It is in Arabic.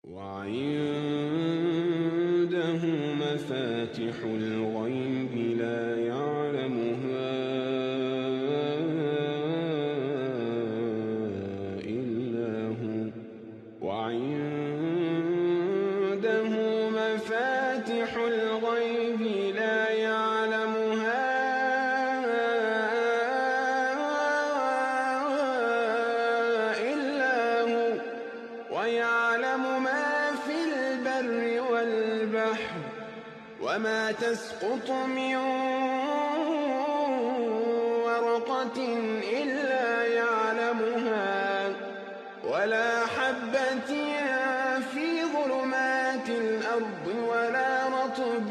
وعنده مفاتح الغيب لا يعلمها إلا هو وعنده مفاتح الغيب لا يعلمها إلا هو ويعلم ما في البر والبحر وما تسقط من ورقة إلا يعلمها ولا حبة في ظلمات الأرض ولا رطب